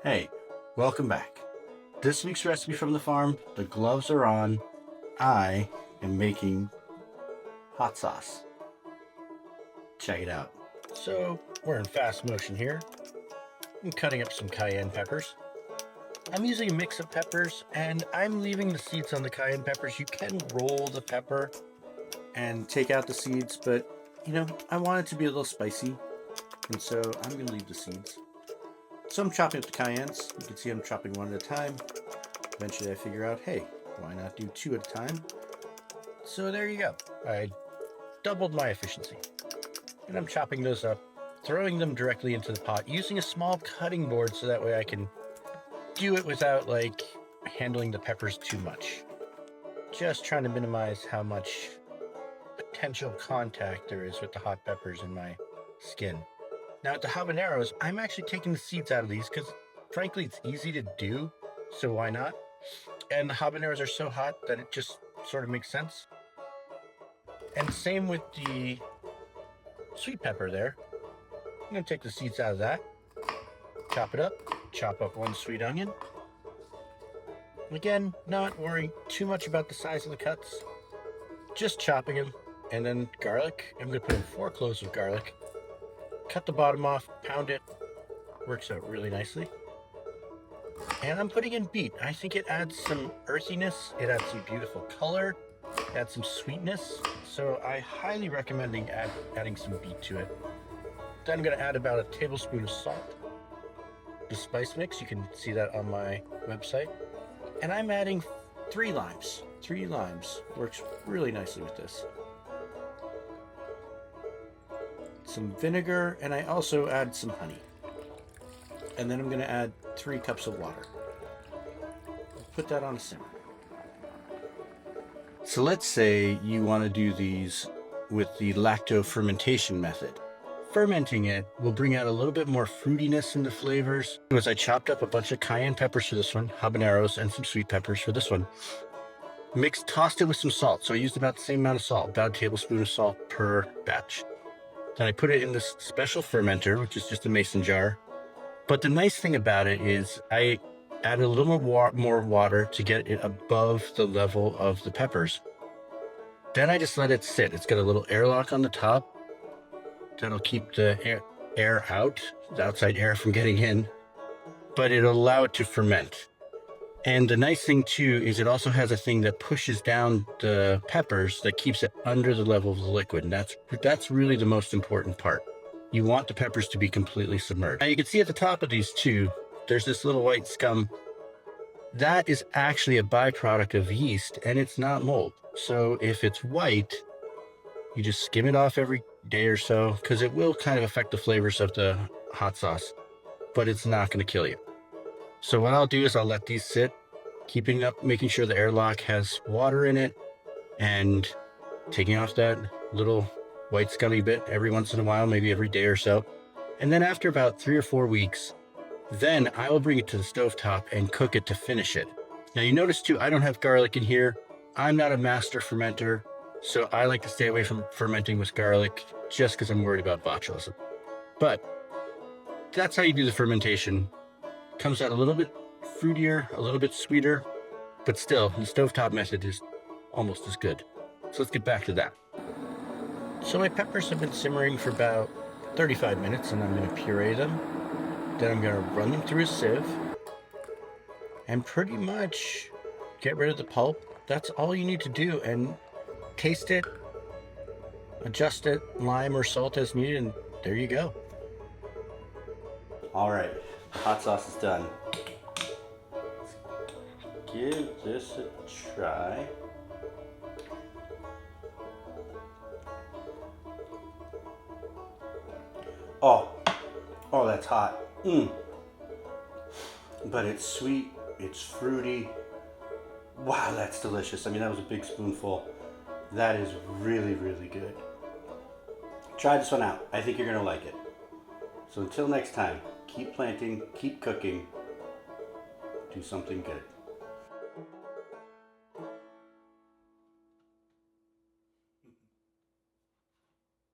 Hey, welcome back. This week's recipe from the farm, the gloves are on. I am making hot sauce. Check it out. So we're in fast motion here. I'm cutting up some cayenne peppers. I'm using a mix of peppers and I'm leaving the seeds on the cayenne peppers. You can roll the pepper and take out the seeds, but I want it to be a little spicy, and so I'm gonna leave the seeds. So I'm chopping up the cayennes. You can see I'm chopping one at a time. Eventually I figure out, hey, why not do two at a time? So there you go. I doubled my efficiency. And I'm chopping those up, throwing them directly into the pot, using a small cutting board so that way I can do it without handling the peppers too much. Just trying to minimize how much potential contact there is with the hot peppers in my skin. Now, with the habaneros, I'm actually taking the seeds out of these because, frankly, it's easy to do, so why not? And the habaneros are so hot that it just sort of makes sense. And same with the sweet pepper there. I'm going to take the seeds out of that, chop it up, chop up one sweet onion. Again, not worrying too much about the size of the cuts, just chopping them. And then garlic. I'm going to put in 4 cloves of garlic. Cut the bottom off, pound it. Works out really nicely. And I'm putting in beet. I think it adds some earthiness. It adds some beautiful color. It adds some sweetness. So I highly recommend adding some beet to it. Then I'm going to add about a tablespoon of salt. The spice mix, you can see that on my website. And I'm adding 3 limes. 3 limes. Works really nicely with this. Some vinegar, and I also add some honey. And then I'm going to add 3 cups of water. Put that on a simmer. So let's say you want to do these with the lacto fermentation method. Fermenting it will bring out a little bit more fruitiness in the flavors. As I chopped up a bunch of cayenne peppers for this one, habaneros, and some sweet peppers for this one. Tossed it with some salt. So I used about the same amount of salt, about a tablespoon of salt per batch. Then I put it in this special fermenter, which is just a mason jar. But the nice thing about it is I added a little more water to get it above the level of the peppers. Then I just let it sit. It's got a little airlock on the top that'll keep the air out, the outside air from getting in, but it'll allow it to ferment. And the nice thing too is it also has a thing that pushes down the peppers that keeps it under the level of the liquid. And that's really the most important part. You want the peppers to be completely submerged. Now you can see at the top of these two, there's this little white scum. That is actually a byproduct of yeast, and it's not mold. So if it's white, you just skim it off every day or so, because it will kind of affect the flavors of the hot sauce, but it's not going to kill you. So what I'll do is I'll let these sit, making sure the airlock has water in it, and taking off that little white scummy bit every once in a while, maybe every day or so. And then after about 3 or 4 weeks, then I will bring it to the stovetop and cook it to finish it. Now you notice too, I don't have garlic in here. I'm not a master fermenter, so I like to stay away from fermenting with garlic just because I'm worried about botulism. But that's how you do the fermentation. Comes out a little bit fruitier, a little bit sweeter, but still, the stovetop method is almost as good. So let's get back to that. So my peppers have been simmering for about 35 minutes, and I'm going to puree them. Then I'm going to run them through a sieve and pretty much get rid of the pulp. That's all you need to do, and taste it, adjust it, lime or salt as needed, and there you go. All right, hot sauce is done. Let's give this a try. Oh, that's hot. But it's sweet, it's fruity. Wow, that's delicious. I mean, that was a big spoonful. That is really, really good. Try this one out. I think you're gonna like it. So until next time, keep planting, keep cooking, do something good.